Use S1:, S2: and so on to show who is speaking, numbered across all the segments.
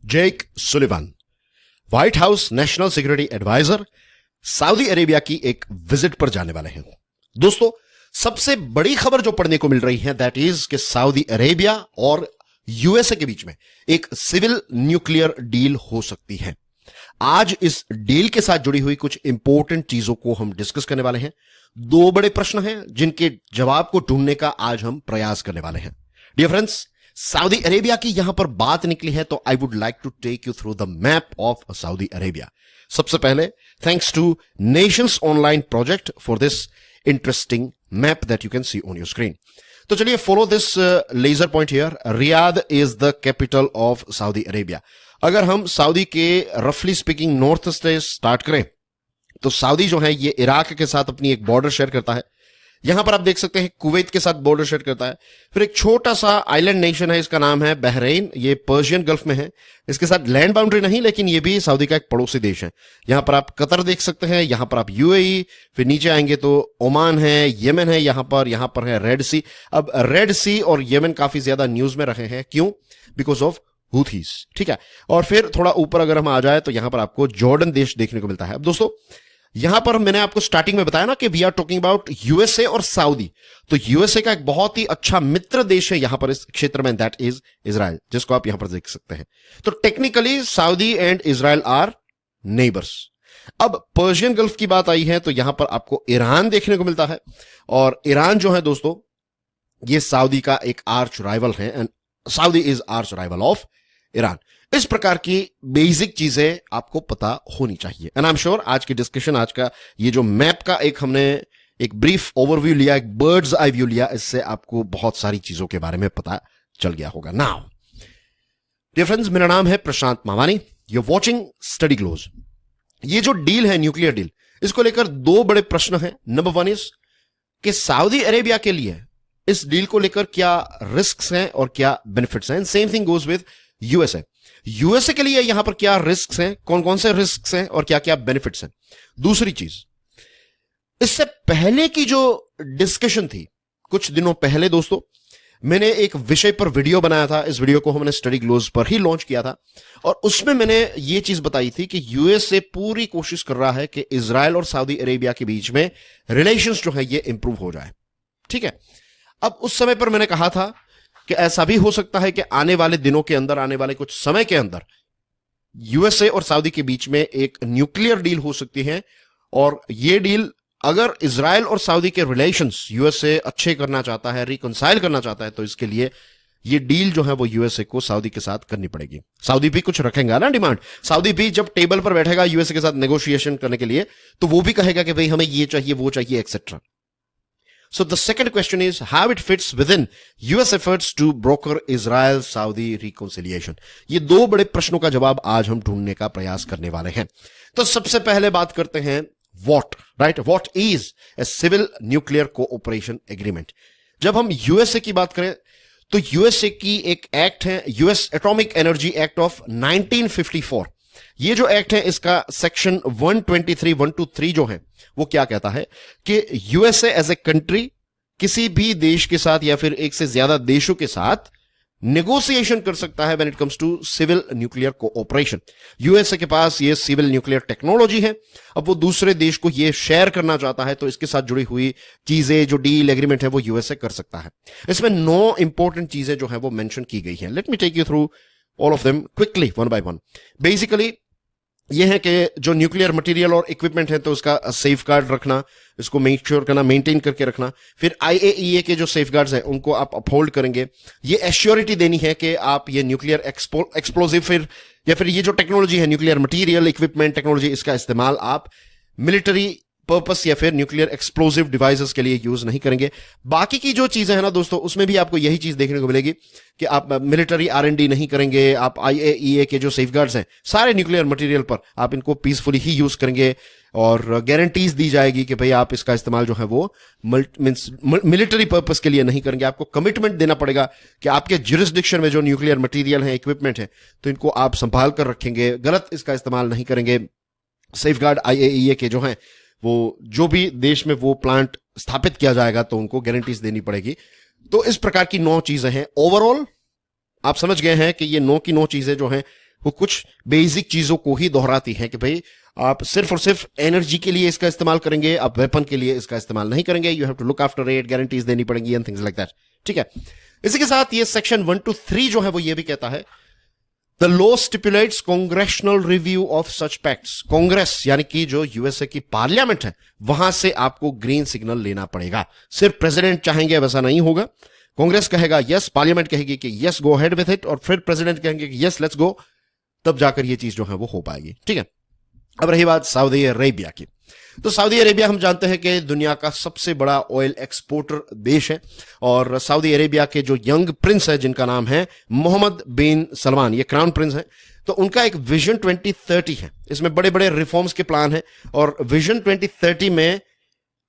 S1: जेक Sullivan, White House national security adviser, Saudi Arabia की एक visit पर जाने वाले हैं। दोस्तों, सबसे बड़ी खबर जो पढ़ने को मिल रही है दैट इज कि सऊदी अरेबिया और यूएसए के बीच में एक सिविल न्यूक्लियर डील हो सकती है। आज इस डील के साथ जुड़ी हुई कुछ इंपॉर्टेंट चीजों को हम डिस्कस करने वाले हैं। दो बड़े प्रश्न हैं जिनके जवाब को ढूंढने का आज हम प्रयास करने वाले हैं। डियर फ्रेंड्स, सऊदी अरेबिया की यहां पर बात निकली है तो I would like to take you through the map of Saudi Arabia. सबसे पहले thanks to nations online project for this interesting map that you can see on your screen. तो चलिए, follow this laser point here. Riyadh is the capital of Saudi Arabia. अगर हम Saudi के रफली speaking north से start करें तो Saudi जो है ये इराक के साथ अपनी एक बॉर्डर शेयर करता है। यहां पर आप देख सकते हैं कुवैत के साथ बॉर्डर शेयर करता है। फिर एक छोटा सा आइलैंड नेशन है, इसका नाम है बहरीन, ये पर्शियन गल्फ में है। इसके साथ लैंड बाउंड्री नहीं, लेकिन ये भी सऊदी का एक पड़ोसी देश है। यहां पर आप कतर देख सकते हैं, यहां पर आप यूएई, फिर नीचे आएंगे तो ओमान है, यमन है, यहां पर है रेड सी। अब रेड सी और यमन काफी ज्यादा न्यूज में रहे हैं, क्यों? बिकॉज ऑफ हूथीज, ठीक है। और फिर थोड़ा ऊपर अगर हम आ जाए तो यहां पर आपको जॉर्डन देश देखने को मिलता है। अब दोस्तों, यहां पर मैंने आपको स्टार्टिंग में बताया ना कि we are talking about USA और सऊदी। तो यूएसए का एक बहुत ही अच्छा मित्र देश है यहां पर इस क्षेत्र में, दैट इज इजराइल, जिसको आप यहां पर देख सकते हैं। तो technically Saudi and Israel are neighbours. अब पर्शियन गल्फ की बात आई है तो यहां पर आपको ईरान देखने को मिलता है, और ईरान जो है दोस्तों ये सऊदी का एक आर्च राइवल है, and Saudi is arch rival of Iran. इस प्रकार की बेसिक चीजें आपको पता होनी चाहिए। एंड आई एम श्योर आज की डिस्कशन, आज का ये जो मैप का हमने एक ब्रीफ ओवरव्यू लिया, एक बर्ड्स आई व्यू लिया, इससे आपको बहुत सारी चीजों के बारे में पता चल गया होगा। नाउ डियर फ्रेंड्स, मेरा नाम है Prashant Mawani, you are watching study close. ये जो डील है, न्यूक्लियर डील, इसको लेकर दो बड़े प्रश्न हैं। नंबर वन इज कि सऊदी अरेबिया के लिए इस डील को लेकर क्या रिस्क हैं और क्या बेनिफिट्स हैं। Same thing goes with USA. USA के लिए यहां पर क्या रिस्क हैं, कौन कौन से रिस्क हैं और क्या क्या बेनिफिट्स हैं। दूसरी चीज, इससे पहले की जो डिस्कशन थी कुछ दिनों पहले दोस्तों, मैंने एक विषय पर वीडियो बनाया था। इस वीडियो को हमने स्टडी ग्लोज पर ही लॉन्च किया था, और उसमें मैंने ये चीज बताई थी कि यूएसए पूरी कोशिश कर रहा है कि इजराइल और सऊदी अरेबिया के बीच में रिलेशंस जो है ये इंप्रूव हो जाए, ठीक है। अब उस समय पर मैंने कहा था कि ऐसा भी हो सकता है कि आने वाले दिनों के अंदर, आने वाले कुछ समय के अंदर यूएसए और सऊदी के बीच में एक न्यूक्लियर डील हो सकती है। और ये डील, अगर इजराइल और सऊदी के रिलेशंस यूएसए अच्छे करना चाहता है, रिकंसाइल करना चाहता है, तो इसके लिए ये डील जो है वो यूएसए को सऊदी के साथ करनी पड़ेगी। सऊदी भी कुछ रखेगा ना डिमांड। सऊदी भी जब टेबल पर बैठेगा यूएसए के साथ नेगोशिएशन करने के लिए, तो वो भी कहेगा कि भाई हमें ये चाहिए, वो चाहिए, etcetera. So the second question is how it fits within US efforts to broker Israel-Saudi reconciliation. ये दो बड़े प्रश्नों का जवाब आज हम ढूंढने का प्रयास करने वाले हैं। तो सबसे पहले बात करते हैं what is a civil nuclear cooperation agreement. जब हम यूएसए की बात करें तो यूएसए की एक एक्ट है, US atomic energy act of 1954। ये जो एक्ट है इसका सेक्शन 123 जो है वो क्या कहता है कि यूएसए एज ए कंट्री किसी भी देश के साथ या फिर एक से ज्यादा देशों के साथ नेगोशिएशन कर सकता है when it comes to civil nuclear cooperation. USA के पास ये सिविल न्यूक्लियर टेक्नोलॉजी है, अब वो दूसरे देश को ये शेयर करना चाहता है तो इसके साथ जुड़ी हुई चीजें, जो डील एग्रीमेंट है, वो यूएसए कर सकता है। इसमें 9 इंपॉर्टेंट चीजें जो है वो मेंशन की गई है। Let me take you through all of them quickly one by one. Basically ये है कि जो न्यूक्लियर मटेरियल और इक्विपमेंट है तो उसका सेफ गार्ड रखना, इसको मेक श्योर करना, मेंटेन करके रखना। फिर आईएईए के जो सेफ गार्ड्स हैं उनको आप अपहोल्ड करेंगे। ये एश्योरिटी देनी है कि आप ये न्यूक्लियर एक्सप्लोजिव या फिर ये जो टेक्नोलॉजी है, न्यूक्लियर मटेरियल, इक्विपमेंट, टेक्नोलॉजी, इसका इस्तेमाल आप मिलिट्री पर्पस या फिर न्यूक्लियर एक्सप्लोजिव डिवाइसेस के लिए यूज नहीं करेंगे। बाकी की जो चीजें हैं ना दोस्तों, उसमें भी आपको यही चीज देखने को मिलेगी कि आप मिलिट्री आरएनडी नहीं करेंगे। आप आईएईए के जो सेफगार्ड्स हैं सारे न्यूक्लियर मटेरियल पर, आप इनको पीसफुली ही यूज करेंगे, और गारंटीज दी जाएगी कि भाई आप इसका इस्तेमाल जो है वो मिलिट्री पर्पस के लिए नहीं करेंगे। आपको कमिटमेंट देना पड़ेगा कि आपके जुरिस्डिक्शन में जो न्यूक्लियर मटेरियल है, इक्विपमेंट है, तो इनको आप संभाल कर रखेंगे, गलत इसका इस्तेमाल नहीं करेंगे। सेफगार्ड आईएईए के जो हैं वो जो भी देश में वो प्लांट स्थापित किया जाएगा तो उनको गारंटीज देनी पड़ेगी। तो इस प्रकार की 9 चीजें हैं। ओवरऑल आप समझ गए हैं कि ये 9 की 9 चीजें जो हैं वो कुछ बेसिक चीजों को ही दोहराती हैं कि भाई आप सिर्फ और सिर्फ एनर्जी के लिए इसका इस्तेमाल करेंगे, आप वेपन के लिए इसका इस्तेमाल नहीं करेंगे, you have to look after it, guarantees देनी पड़ेंगी एंड थिंग्स लाइक दैट। ठीक है, इसी के साथ ये सेक्शन 1 to 3 जो है वो ये भी कहता है the law stipulates congressional review of such pacts. Congress यानी कि जो यूएसए की पार्लियामेंट है वहां से आपको ग्रीन सिग्नल लेना पड़ेगा। सिर्फ प्रेसिडेंट चाहेंगे वैसा नहीं होगा। कांग्रेस कहेगा यस, पार्लियामेंट कहेगी कि yes go ahead with it, और फिर प्रेसिडेंट कहेंगे कि यस लेट्स गो, तब जाकर ये चीज जो है वो हो पाएगी। ठीक है, अब रही बात सऊदी अरेबिया की। तो सऊदी अरेबिया हम जानते हैं कि दुनिया का सबसे बड़ा ऑयल एक्सपोर्टर देश है, और सऊदी अरेबिया के जो यंग प्रिंस है जिनका नाम है मोहम्मद बिन सलमान, ये क्राउन प्रिंस है, तो उनका एक विजन 2030 है। इसमें बड़े बड़े रिफॉर्म्स के प्लान है, और विजन 2030 में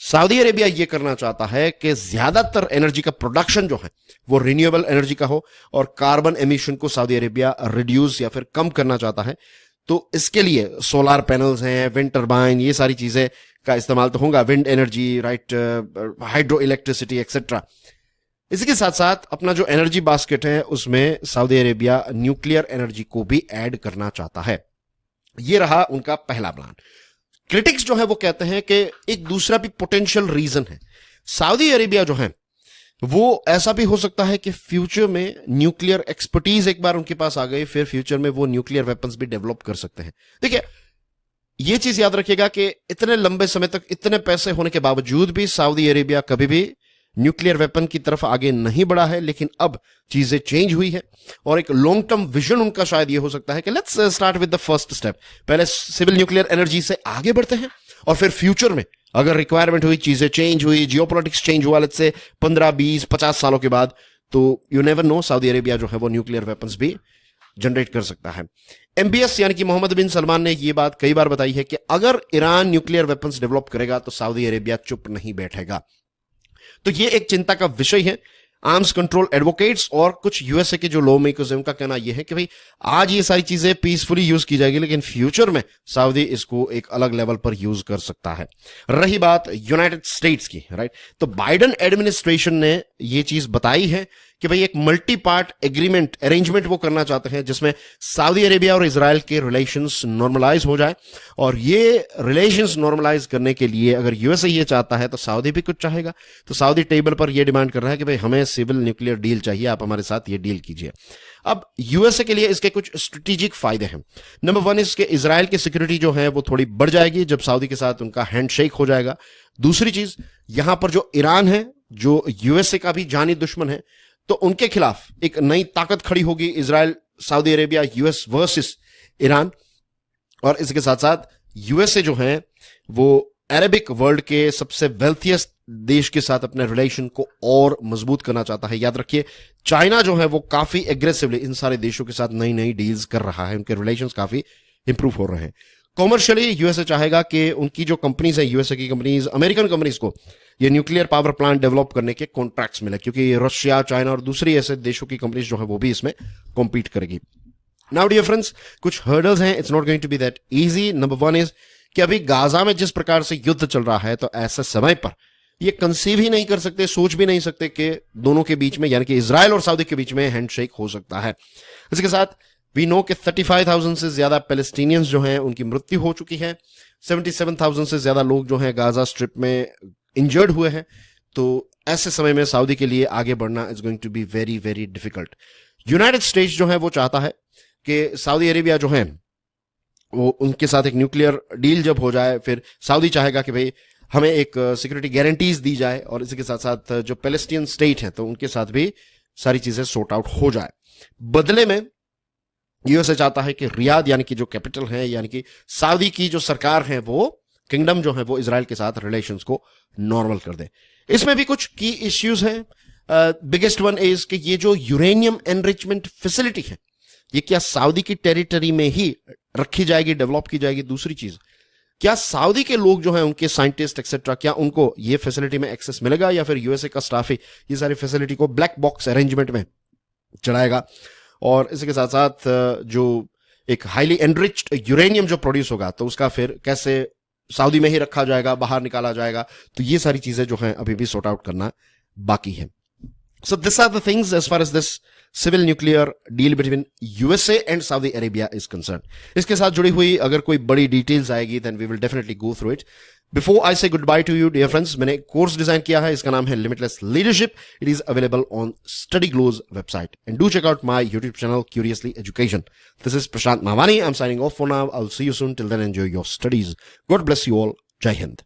S1: सऊदी अरेबिया ये करना चाहता है कि ज्यादातर एनर्जी का प्रोडक्शन जो है वो रिन्यूएबल एनर्जी का हो, और कार्बन एमिशन को सऊदी अरेबिया रिड्यूस या फिर कम करना चाहता है। तो इसके लिए सोलर पैनल्स हैं, विंड टर्बाइन, ये सारी चीजें का इस्तेमाल तो होगा, wind energy, right, hydro electricity etcetera. इसी के साथ साथ अपना जो एनर्जी बास्केट है उसमें सऊदी अरेबिया न्यूक्लियर एनर्जी को भी ऐड करना चाहता है। ये रहा उनका पहला प्लान। क्रिटिक्स जो है वो कहते हैं कि एक दूसरा भी पोटेंशियल रीजन है। सऊदी अरेबिया जो है वो ऐसा भी हो सकता है कि फ्यूचर में न्यूक्लियर एक्सपर्टीज एक बार उनके पास आ गई, फिर फ्यूचर में वो न्यूक्लियर वेपन्स भी डेवलप कर सकते हैं। देखिए, ये चीज याद रखिएगा कि इतने लंबे समय तक इतने पैसे होने के बावजूद भी सऊदी अरेबिया कभी भी न्यूक्लियर वेपन की तरफ आगे नहीं बढ़ा है, लेकिन अब चीजें चेंज हुई है और एक लॉन्ग टर्म विजन उनका शायद ये हो सकता है कि let's start with the first step. पहले सिविल न्यूक्लियर एनर्जी से आगे बढ़ते हैं, और फिर फ्यूचर में अगर रिक्वायरमेंट हुई, चीजें चेंज हुई, जियोपॉलिटिक्स चेंज हुआ, लेट्स से 15, 20, 50 सालों के बाद, तो you never know, Saudi Arabia जो है वो न्यूक्लियर वेपन्स भी जनरेट कर सकता है। एमबीएस यानी कि मोहम्मद बिन सलमान ने ये बात कई बार बताई है कि अगर ईरान न्यूक्लियर वेपन्स डेवलप करेगा तो सऊदी अरेबिया चुप नहीं बैठेगा। तो ये एक चिंता का विषय है। आर्म्स कंट्रोल एडवोकेट्स और कुछ यूएसए के जो लॉ मेकर्स हैं उनका कहना यह है कि भाई आज ये सारी चीजें पीसफुली यूज की जाएगी, लेकिन फ्यूचर में सऊदी इसको एक अलग लेवल पर यूज कर सकता है। रही बात यूनाइटेड स्टेट्स की, राइट, तो बाइडेन एडमिनिस्ट्रेशन ने ये चीज बताई है कि भाई एक मल्टी पार्ट एग्रीमेंट अरेंजमेंट वो करना चाहते हैं जिसमें सऊदी अरेबिया और इजराइल के रिलेशंस नॉर्मलाइज हो जाए, और ये रिलेशंस नॉर्मलाइज करने के लिए अगर यूएसए ये चाहता है तो सऊदी भी कुछ चाहेगा। तो सऊदी टेबल पर ये डिमांड कर रहा है कि भाई हमें सिविल न्यूक्लियर डील चाहिए, आप हमारे साथ ये डील कीजिए। अब यूएसए के लिए इसके कुछ स्ट्रेटेजिक फायदे हैं। नंबर 1 इसके इजराइल की सिक्योरिटी जो है वो थोड़ी बढ़ जाएगी जब सऊदी के साथ उनका हैंडशेक हो जाएगा। दूसरी चीज, यहां पर जो ईरान है जो यूएसए का भी जानी दुश्मन है, तो उनके खिलाफ एक नई ताकत खड़ी होगी, Israel, Saudi Arabia, US versus Iran. और इसके साथ साथ यूएसए जो है वो अरेबिक वर्ल्ड के सबसे वेल्थियस्ट देश के साथ अपने रिलेशन को और मजबूत करना चाहता है। याद रखिए, चाइना जो है वो काफी एग्रेसिवली इन सारे देशों के साथ नई नई डील्स कर रहा है, उनके रिलेशंस काफी इंप्रूव हो रहे हैं। कॉमर्शियली यूएसए चाहेगा कि उनकी जो कंपनीज है, यूएसए की कंपनीज, अमेरिकन कंपनीज को ये न्यूक्लियर पावर प्लांट डेवलप करने के कॉन्ट्रैक्ट्स मिले, क्योंकि रशिया, चाइना और दूसरी ऐसे देशों की कंपनीज जो है वो भी इसमें कॉम्पीट करेगी। नाउ डियर फ्रेंड्स, कुछ हर्डल्स हैं, it's not going to be that easy. Number 1 is कि अभी गाजा में जिस प्रकार से युद्ध चल रहा है, तो ऐसे समय पर ये कंसीव ही नहीं कर सकते, सोच भी नहीं सकते कि दोनों के बीच में यानी कि इजराइल और सऊदी के बीच में हैंडशेक हो सकता है। इसके साथ वी नो कि 35,000 से ज्यादा पैलेस्टीनियंस जो हैं उनकी मृत्यु हो चुकी है, 77,000 से ज्यादा लोग जो हैं गाजा स्ट्रिप में इंजर्ड हुए हैं। तो ऐसे समय में सऊदी के लिए आगे बढ़ना is going to be very very difficult. United States जो है वो चाहता है कि सऊदी अरेबिया जो है वो उनके साथ एक न्यूक्लियर डील जब हो जाए, फिर सऊदी चाहेगा कि भाई हमें एक सिक्योरिटी गारंटीज दी जाए, और इसी के साथ साथ जो पैलेस्टीन स्टेट है तो उनके साथ भी सारी चीजें सॉर्ट आउट हो जाए। बदले में यूएसए चाहता है कि रियाद यानी कि जो कैपिटल है, यानी कि सऊदी की जो सरकार है, वो किंगडम जो है वो इजराइल के साथ रिलेशंस को नॉर्मल कर दे। इसमें भी कुछ की इश्यूज हैं। बिगेस्ट वन इज कि ये जो यूरेनियम एनरिचमेंट फैसिलिटी है ये क्या सऊदी की टेरिटरी में ही रखी जाएगी, डेवलप की जाएगी? दूसरी चीज, क्या सऊदी के लोग जो हैं उनके साइंटिस्ट एक्सेट्रा, क्या उनको ये फैसिलिटी में एक्सेस मिलेगा, या फिर यूएसए का स्टाफ ही ये सारी फैसिलिटी को ब्लैक बॉक्स अरेंजमेंट में चलाएगा? और इसके साथ साथ जो एक हाईली एनरिच्ड यूरेनियम जो प्रोड्यूस होगा तो उसका फिर कैसे सऊदी में ही रखा जाएगा, बाहर निकाला जाएगा? तो ये सारी चीजें जो हैं अभी भी सॉर्ट आउट करना बाकी है। So this are the things as far as this civil nuclear deal between USA and Saudi Arabia is concern. इसके साथ जुड़ी हुई अगर कोई बड़ी डिटेल्स आएगी then we will definitely go through it. Before I say good bye to you dear friends, मैंने course design किया है, इसका नाम है limitless leadership. It is available on Study Glows website and do check out my YouTube channel curiously education. This is Prashant Mawani, I am signing off for now. I will see you soon, till then enjoy your studies. God bless you all. जय हिंद।